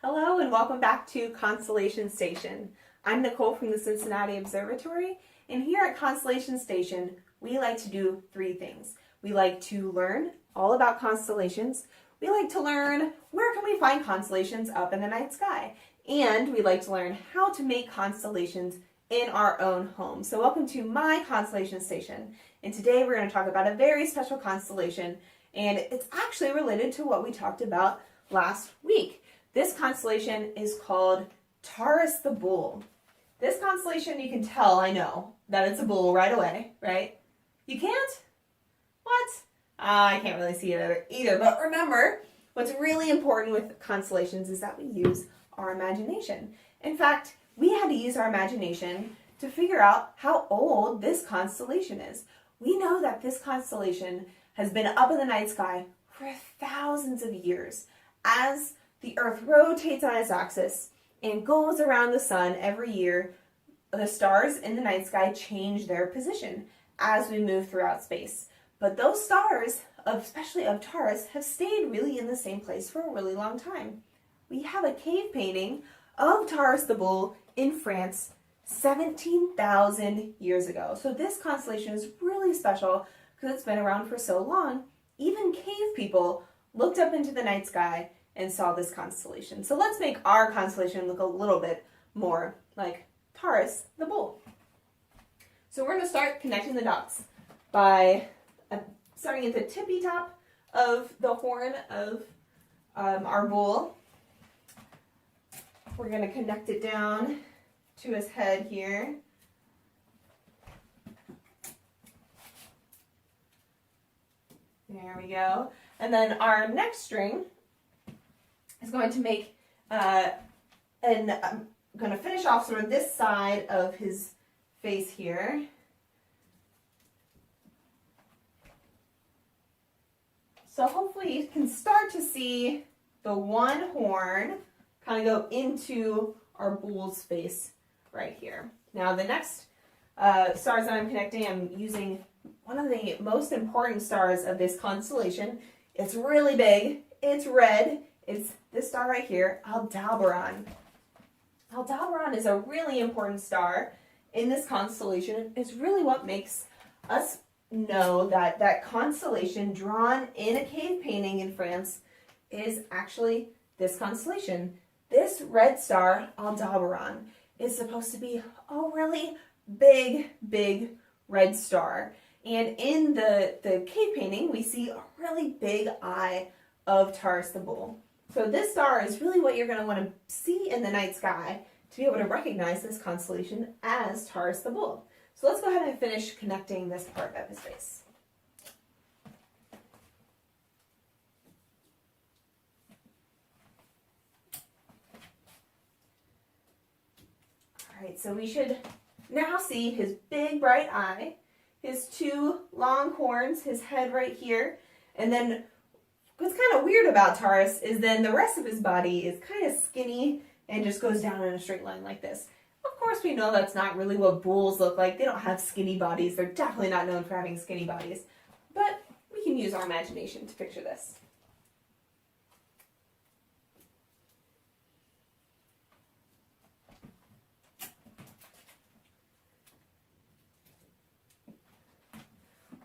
Hello and welcome back to Constellation Station. I'm Nicole from the Cincinnati Observatory, and here at Constellation Station, we like to do three things. We like to learn all about constellations, we like to learn where can we find constellations up in the night sky, and we like to learn how to make constellations in our own home. So welcome to my Constellation Station, and today we're going to talk about a very special constellation, and it's actually related to what we talked about last week. This constellation is called Taurus the Bull. This constellation, you can tell, I know, that it's a bull right away, right? You can't? What? I can't really see it either. But remember, what's really important with constellations is that we use our imagination. In fact, we had to use our imagination to figure out how old this constellation is. We know that this constellation has been up in the night sky for thousands of years. As the Earth rotates on its axis and goes around the sun every year, the stars in the night sky change their position as we move throughout space. But those stars, especially of Taurus, have stayed really in the same place for a really long time. We have a cave painting of Taurus the Bull in France 17,000 years ago. So this constellation is really special because it's been around for so long. Even cave people looked up into the night sky and saw this constellation. So let's make our constellation look a little bit more like Taurus the Bull. So we're going to start connecting the dots by starting at the tippy top of the horn of our bull. We're going to connect it down to his head here. There we go. And then our next string is going to make, and I'm going to finish off sort of this side of his face here. So hopefully you can start to see the one horn kind of go into our bull's face right here. Now the next stars that I'm connecting, I'm using one of the most important stars of this constellation. It's really big, it's red, it's this star right here, Aldebaran. Aldebaran is a really important star in this constellation. It's really what makes us know that that constellation drawn in a cave painting in France is actually this constellation. This red star, Aldebaran, is supposed to be a really big red star. And in the cave painting, we see a really big eye of Taurus the Bull. So this star is really what you're going to want to see in the night sky to be able to recognize this constellation as Taurus the Bull. So let's go ahead and finish connecting this part of his face. All right, so we should now see his big bright eye, his two long horns, his head right here, and then what's kind of weird about Taurus is then the rest of his body is kind of skinny and just goes down in a straight line like this. Of course, we know that's not really what bulls look like. They don't have skinny bodies. They're definitely not known for having skinny bodies. But we can use our imagination to picture this.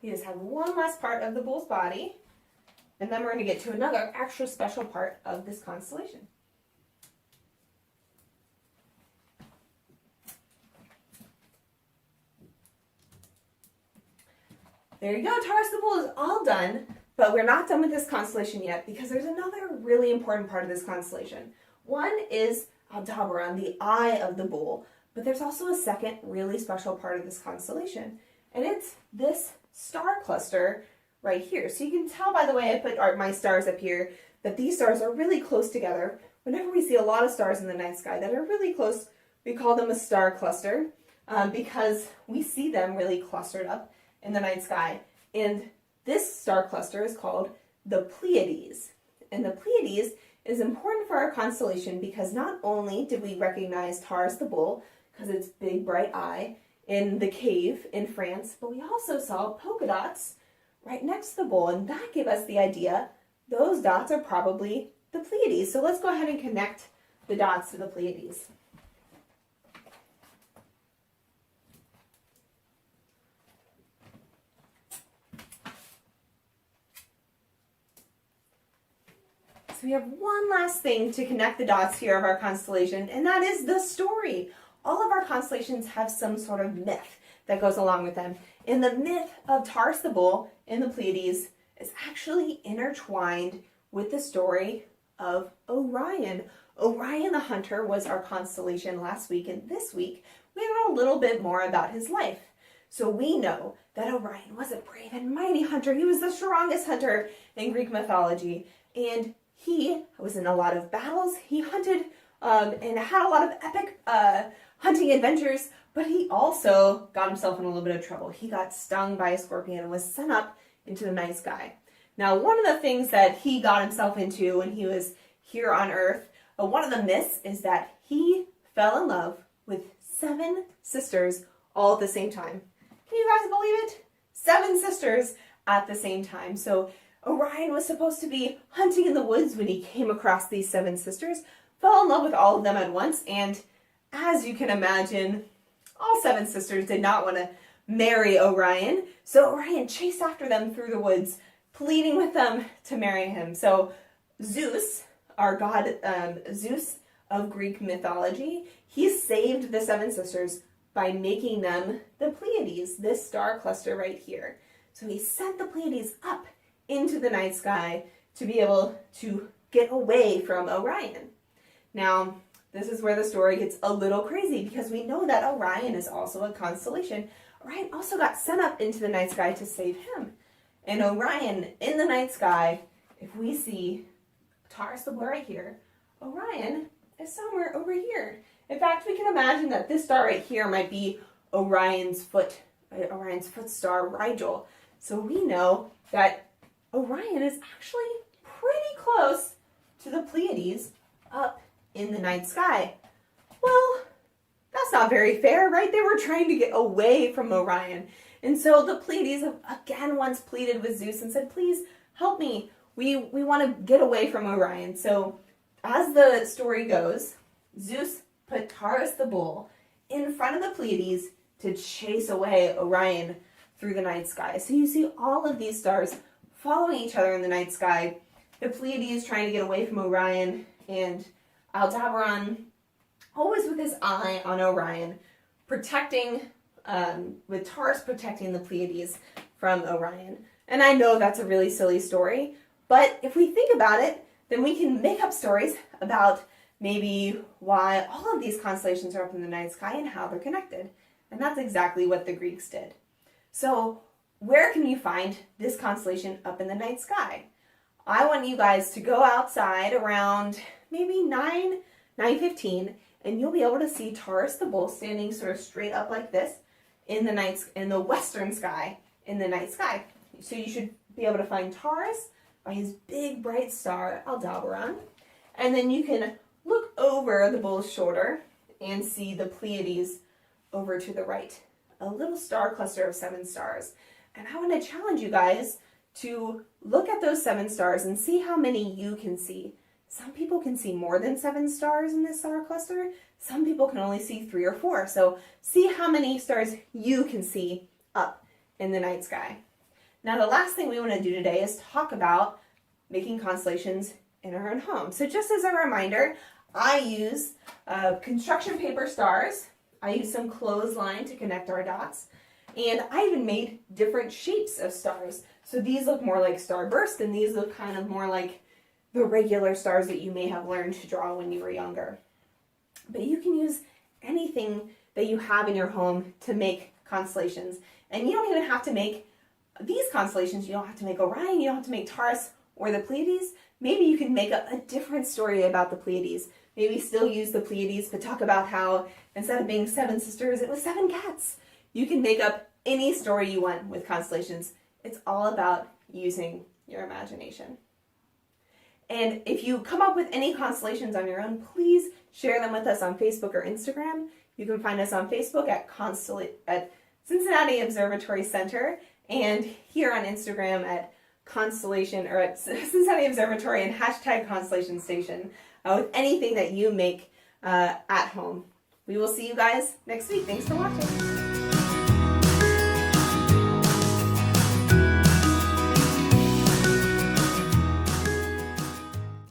We just have one last part of the bull's body, and then we're going to get to another extra special part of this constellation. There you go, Taurus the Bull is all done, but we're not done with this constellation yet because there's another really important part of this constellation. One is Aldebaran, the eye of the bull, but there's also a second really special part of this constellation, and it's this star cluster right here. So you can tell by the way I put my stars up here that these stars are really close together. Whenever we see a lot of stars in the night sky that are really close, we call them a star cluster because we see them really clustered up in the night sky. And this star cluster is called the Pleiades. And the Pleiades is important for our constellation because not only did we recognize Taurus the Bull because its big bright eye in the cave in France, but we also saw polka dots right next to the bull, and that gave us the idea those dots are probably the Pleiades. So let's go ahead and connect the dots to the Pleiades. So we have one last thing to connect the dots here of our constellation, and that is the story. All of our constellations have some sort of myth that goes along with them. And the myth of Taurus the Bull in the Pleiades is actually intertwined with the story of Orion. Orion the Hunter was our constellation last week, and this week we learn a little bit more about his life. So we know that Orion was a brave and mighty hunter. He was the strongest hunter in Greek mythology, and he was in a lot of battles. He hunted and had a lot of epic hunting adventures, but he also got himself in a little bit of trouble. He got stung by a scorpion and was sent up into the night sky. Now, one of the things that he got himself into when he was here on Earth, one of the myths is that he fell in love with 7 sisters all at the same time. Can you guys believe it? 7 sisters at the same time. So Orion was supposed to be hunting in the woods when he came across these 7 sisters, fell in love with all of them at once, and as you can imagine, all 7 sisters did not want to marry Orion, so Orion chased after them through the woods, pleading with them to marry him. So Zeus, our god Zeus of Greek mythology, he saved the 7 sisters by making them the Pleiades, this star cluster right here. So he sent the Pleiades up into the night sky to be able to get away from Orion. Now, this is where the story gets a little crazy because we know that Orion is also a constellation. Orion also got sent up into the night sky to save him. And Orion in the night sky, if we see Taurus the Bull right here, Orion is somewhere over here. In fact, we can imagine that this star right here might be Orion's foot star, Rigel. So we know that Orion is actually pretty close to the Pleiades up in the night sky. Well, that's not very fair, right? They were trying to get away from Orion. And so the Pleiades again once pleaded with Zeus and said, please help me. We want to get away from Orion. So as the story goes, Zeus put Taurus the Bull in front of the Pleiades to chase away Orion through the night sky. So you see all of these stars following each other in the night sky. The Pleiades trying to get away from Orion, and Aldebaran always with his eye on Orion, protecting, with Taurus protecting the Pleiades from Orion. And I know that's a really silly story, but if we think about it, then we can make up stories about maybe why all of these constellations are up in the night sky and how they're connected. And that's exactly what the Greeks did. So where can you find this constellation up in the night sky? I want you guys to go outside around maybe 9:15, and you'll be able to see Taurus the Bull standing sort of straight up like this in the western sky, in the night sky. So you should be able to find Taurus by his big bright star Aldebaran, and then you can look over the bull's shoulder and see the Pleiades over to the right, a little star cluster of 7 stars. And I want to challenge you guys to look at those 7 stars and see how many you can see. Some people can see more than 7 stars in this star cluster. Some people can only see 3 or 4. So see how many stars you can see up in the night sky. Now the last thing we want to do today is talk about making constellations in our own home. So just as a reminder, I use construction paper stars. I use some clothesline to connect our dots. And I even made different shapes of stars. So these look more like starburst, and these look kind of more like the regular stars that you may have learned to draw when you were younger. But you can use anything that you have in your home to make constellations. And you don't even have to make these constellations. You don't have to make Orion. You don't have to make Taurus or the Pleiades. Maybe you can make up a different story about the Pleiades. Maybe still use the Pleiades, but talk about how instead of being 7 sisters, it was 7 cats. You can make up any story you want with constellations. It's all about using your imagination. And if you come up with any constellations on your own, please share them with us on Facebook or Instagram. You can find us on Facebook at Cincinnati Observatory Center, and here on Instagram at Constellation, or at Cincinnati Observatory and #Constellation Station. with anything that you make at home. We will see you guys next week. Thanks for watching.